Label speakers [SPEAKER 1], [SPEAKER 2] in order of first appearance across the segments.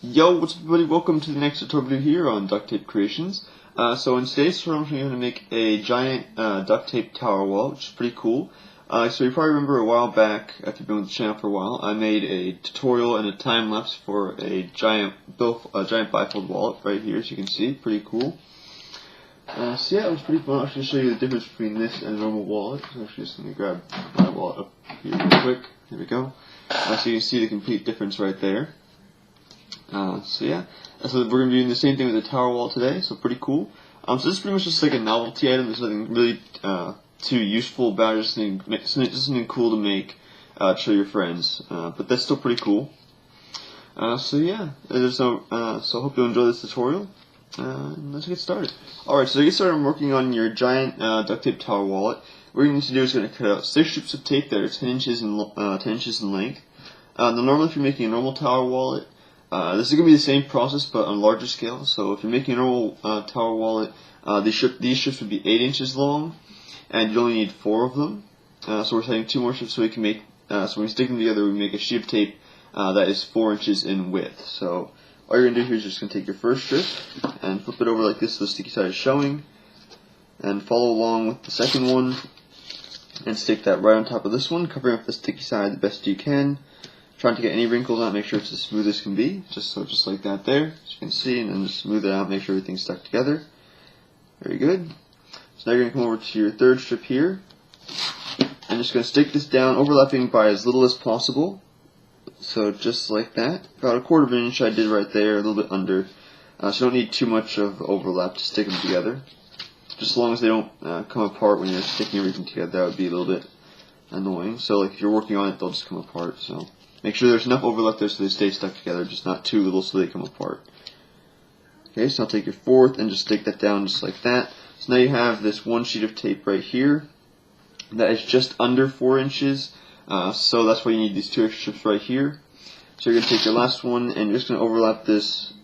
[SPEAKER 1] Yo, what's up everybody? Welcome to the next tutorial video here on Duct Tape Creations. So in today's tutorial I'm going to make a giant duct tape tower wall, which is pretty cool. So you probably remember a while back, if you've been with the channel for a while, I made a tutorial and a time lapse for a giant bifold wallet right here, as you can see. Pretty cool. So yeah, it was pretty fun. I'll actually show you the difference between this and a normal wallet. So actually just let me grab my wallet up here real quick. Here we go. So you can see the complete difference right there. So yeah, so we're going to be doing the same thing with the tower wall today, so pretty cool. So this is pretty much just like a novelty item. There's nothing really too useful about it, just something cool to make to show your friends, but that's still pretty cool. So yeah, so I hope you'll enjoy this tutorial, let's get started. Alright, so to get started, I'm working on your giant duct tape tower wallet. What you're going to do is going to cut out 6 strips of tape that are 10 inches in length. Now normally if you're making a normal tower wallet, this is going to be the same process but on a larger scale. So if you're making a normal tower wallet, these strips would be 8 inches long, and you only need 4 of them. So we're setting 2 more strips so we can make, so when we stick them together we make a sheet of tape that is 4 inches in width. So all you're going to do here is just going to take your first strip and flip it over like this so the sticky side is showing, and follow along with the second one and stick that right on top of this one, covering up the sticky side the best you can. Trying to get any wrinkles out, make sure it's as smooth as can be, just like that there, as you can see, and then just smooth it out, make sure everything's stuck together. Very good. So now you're going to come over to your third strip here, and just going to stick this down, overlapping by as little as possible. So just like that, about 1/4 of an inch I did right there, a little bit under. So you don't need too much of overlap to stick them together. Just as long as they don't come apart when you're sticking everything together, that would be a little bit annoying. So like if you're working on it, they'll just come apart. So make sure there's enough overlap there so they stay stuck together, just not too little so they come apart. Okay, so I'll take your fourth and just stick that down just like that. So now you have this one sheet of tape right here that is just under 4 inches. So that's why you need these 2 extra strips right here. So you're going to take your last one and you're just going to overlap this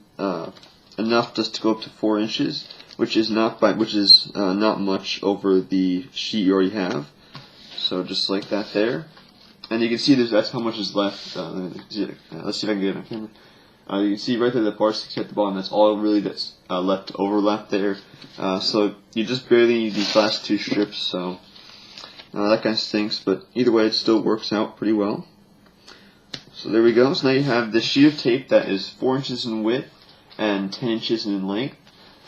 [SPEAKER 1] enough just to go up to 4 inches, which is not much over the sheet you already have. So just like that there. And you can see that's how much is left. Let's see if I can get it on camera. You can see right there the bar sticks at the bottom. That's all really that's left to overlap there. So you just barely need these last 2 strips. So that kind of stinks, but either way it still works out pretty well. So there we go. So now you have this sheet of tape that is 4 inches in width and 10 inches in length.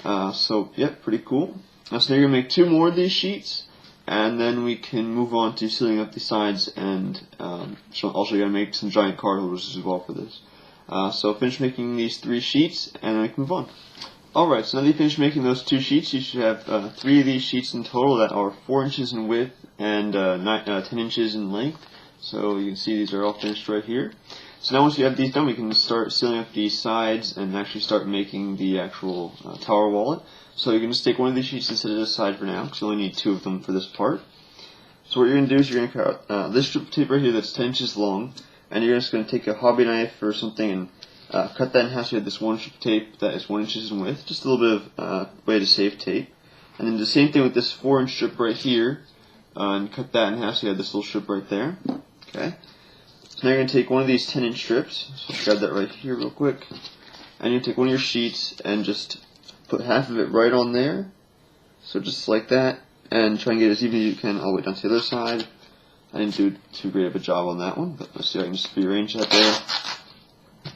[SPEAKER 1] So yep, pretty cool. So now you're gonna make 2 more of these sheets. And then we can move on to sealing up the sides, and also going to make some giant card holders as well for this. So finish making these 3 sheets, and then we can move on. Alright, so now that you finish making those 2 sheets, you should have 3 of these sheets in total that are 4 inches in width and 10 inches in length. So you can see these are all finished right here. So now once you have these done, we can start sealing up these sides and actually start making the actual tower wallet. So you can just take one of these sheets and set it aside for now, because you only need 2 of them for this part. So what you're going to do is you're going to cut this strip of tape right here that's 10 inches long, and you're just going to take a hobby knife or something and cut that in half so you have this one strip of tape that is 1 inch in width, just a little bit of way to save tape. And then the same thing with this 4 inch strip right here, and cut that in half so you have this little strip right there. Okay. So now you're going to take one of these 10 inch strips, so grab that right here real quick, and you take one of your sheets and just put half of it right on there, so just like that, and try and get as even as you can all the way down to the other side. I didn't do too great of a job on that one, but let's see if I can just rearrange that there.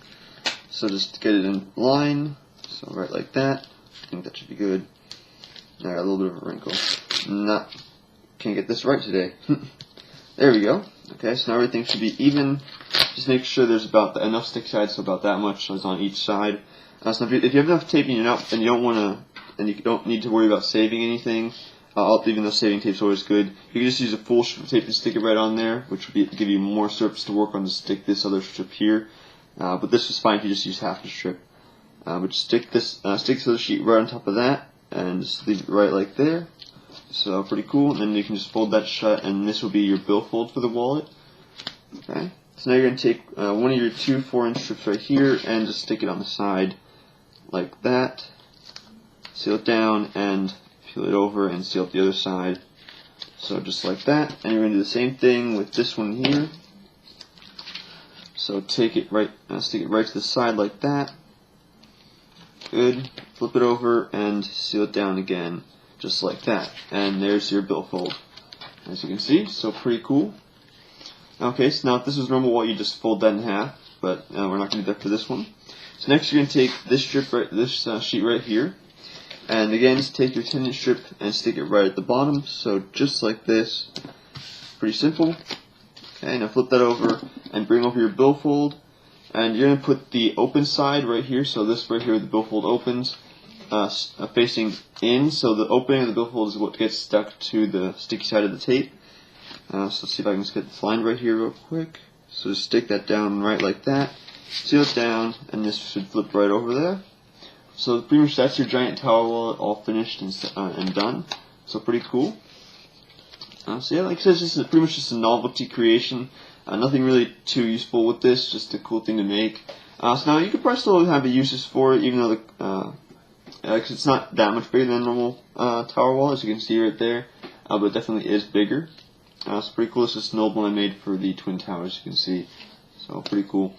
[SPEAKER 1] So just get it in line, so right like that. I think that should be good. I got a little bit of a wrinkle. Can't get this right today. There we go. Okay, so now everything should be even. Just make sure there's about enough stick sides, so about that much is on each side. So if you have enough tape and you don't need to worry about saving anything, even though saving tape is always good, you can just use a full strip of tape and stick it right on there, which will give you more strips to work on to stick this other strip here. But this is fine if you just use half the strip. But just stick this other sheet right on top of that, and just leave it right like there. So pretty cool. And then you can just fold that shut, and this will be your billfold for the wallet. Okay. So now you're going to take one of your 2 4 inch strips right here and just stick it on the side like that. Seal it down and peel it over and seal up the other side. So just like that. And you're going to do the same thing with this one here. So take it right, stick it right to the side like that. Good. Flip it over and seal it down again, just like that. And there's your billfold, as you can see. So pretty cool. Okay, so now if this was normal wall, you just fold that in half, but we're not going to do that for this one. So next you're going to take this strip, this sheet right here, and again just take your 10-inch strip and stick it right at the bottom. So just like this. Pretty simple. Okay, now flip that over and bring over your billfold, and you're going to put the open side right here. So this right here, the billfold opens, facing in. So the opening of the billfold is what gets stuck to the sticky side of the tape. So let's see if I can just get this line right here real quick. So just stick that down right like that, seal it down, and this should flip right over there. So pretty much that's your giant tower wallet all finished and done. So pretty cool. So yeah, like I said, it's just pretty much just a novelty creation. Nothing really too useful with this, just a cool thing to make. So now you could probably still have uses for it, even though it's not that much bigger than a normal tower wall, as you can see right there. But it definitely is bigger. It's pretty cool. It's just an old one I made for the Twin Towers, you can see. So pretty cool.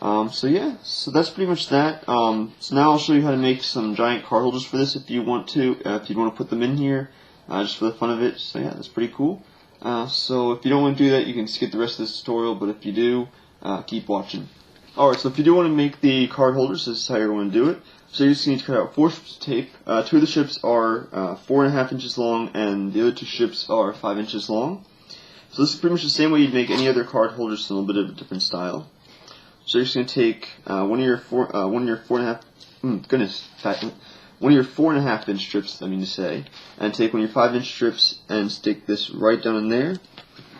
[SPEAKER 1] So yeah, so that's pretty much that. So now I'll show you how to make some giant card holders for this if you want to. If you want to put them in here, just for the fun of it. So yeah, that's pretty cool. So if you don't want to do that, you can skip the rest of this tutorial, but if you do, keep watching. Alright, so if you do want to make the card holders, this is how you're going to do it. So you just need to cut out 4 strips of tape. 2 of the strips are 4.5 inches long, and the other 2 strips are 5 inches long. So this is pretty much the same way you'd make any other card holders, just a little bit of a different style. So you're just going to take one of your 4.5 inch strips, I mean to say, and take one of your 5 inch strips and stick this right down in there,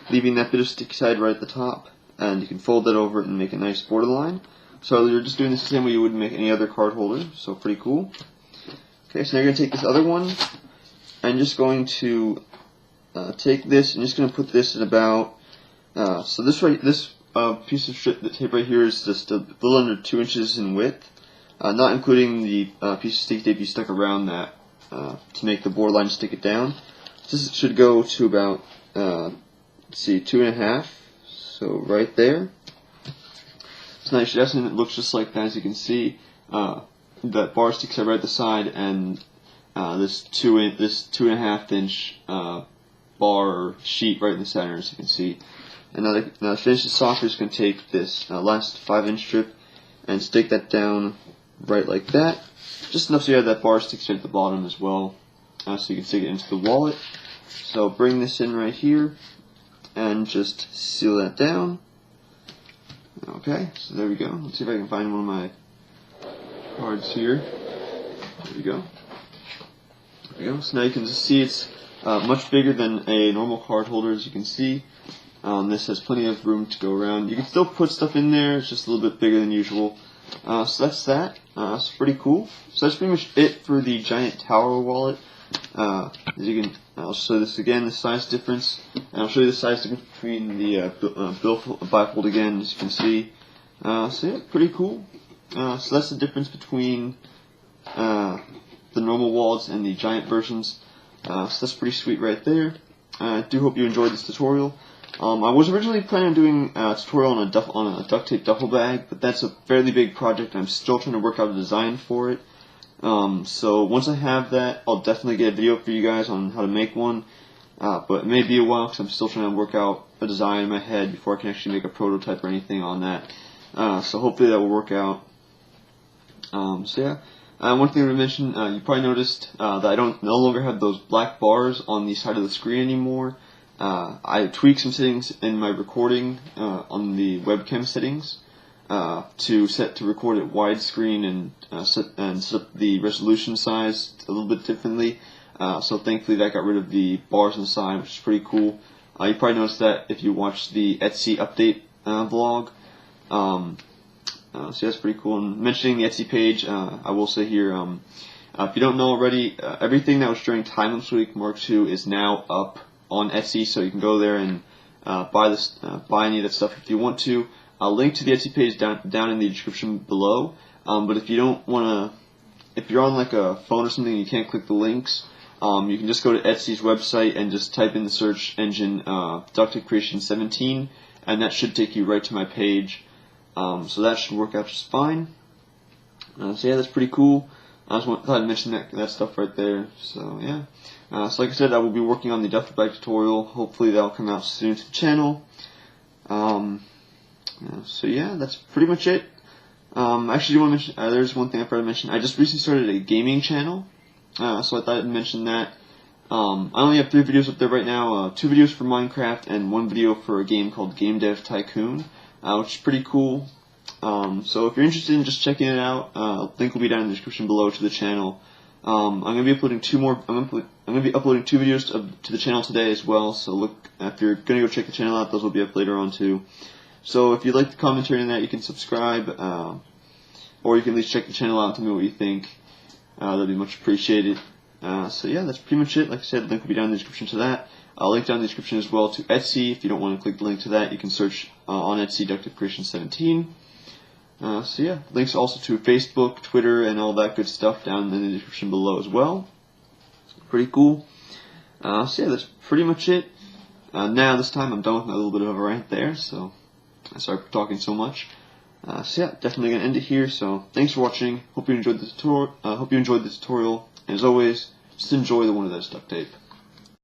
[SPEAKER 1] leaving that bit of sticky side right at the top, and you can fold that over and make a nice borderline. So you're just doing this the same way you would make any other card holder, so pretty cool. Okay, so now you're going to take this other one, and just going to take this and just going to put this in about, so this piece of tape right here is just a little under 2 inches in width, not including the piece of sticky tape you stuck around that to make the borderline stick it down. This should go to about, let's see, 2.5, so right there. So now you should have something that looks just like that, as you can see. That bar sticks out right at the side, and this 2.5 inch bar or sheet right in the center, as you can see. And now to finish this off, you're just going to take this last 5 inch strip and stick that down right like that. Just enough so you have that bar stick straight at the bottom as well, so you can stick it into the wallet. So bring this in right here and just seal that down. Okay, so there we go. Let's see if I can find one of my cards here. There we go. There we go. So now you can just see it's much bigger than a normal card holder, as you can see. This has plenty of room to go around. You can still put stuff in there, it's just a little bit bigger than usual. So that's that. It's pretty cool. So that's pretty much it for the Giant Tower wallet. As you can, I'll show this again, the size difference, and I'll show you the size difference between the bifold again, as you can see. So yeah, pretty cool. So that's the difference between the normal wallets and the giant versions. So that's pretty sweet right there. I do hope you enjoyed this tutorial. I was originally planning on doing a tutorial on a duct tape duffel bag, but that's a fairly big project. I'm still trying to work out a design for it. So once I have that, I'll definitely get a video for you guys on how to make one. But it may be a while because I'm still trying to work out a design in my head before I can actually make a prototype or anything on that. So hopefully that will work out. So yeah. One thing to mention, you probably noticed that I no longer have those black bars on the side of the screen anymore. I tweaked some settings in my recording on the webcam settings to record it widescreen and set up the resolution size a little bit differently. So thankfully that got rid of the bars on the side, which is pretty cool. You probably noticed that if you watch the Etsy update vlog. So that's pretty cool. And mentioning the Etsy page, I will say here, if you don't know already, everything that was during Time Lapse Week Mark II is now up on Etsy, so you can go there and buy any of that stuff if you want to. I'll link to the Etsy page down in the description below. But if you don't want to, if you're on like a phone or something and you can't click the links, you can just go to Etsy's website and just type in the search engine Duct Tape Creation 17, and that should take you right to my page. So that should work out just fine. So yeah, that's pretty cool. I just thought I'd mention that stuff right there. So yeah. So like I said, I will be working on the duct tape tutorial. Hopefully that'll come out soon to the channel. So yeah, that's pretty much it. Actually, do want to mention, there's one thing I forgot to mention. I just recently started a gaming channel. So I thought I'd mention that. I only have 3 videos up there right now. 2 videos for Minecraft and 1 video for a game called Game Dev Tycoon, which is pretty cool. So if you're interested in just checking it out, link will be down in the description below to the channel. I'm gonna be uploading 2 more. I'm gonna be uploading 2 videos to the channel today as well. So look, if you're gonna go check the channel out, those will be up later on too. So if you like the commentary on that, you can subscribe, or you can at least check the channel out and tell me what you think. That'd be much appreciated. So yeah, that's pretty much it. Like I said, the link will be down in the description to that. I'll link down in the description as well to Etsy. If you don't want to click the link to that, you can search on Etsy Duct Tape Creation 17. So yeah, links also to Facebook, Twitter, and all that good stuff down in the description below as well. Pretty cool. So yeah, that's pretty much it. Now this time I'm done with my little bit of a rant there, so I sorry for talking so much. So yeah, definitely gonna end it here. So thanks for watching. Hope you enjoyed the tutorial. And as always, just enjoy the one of those duct tape.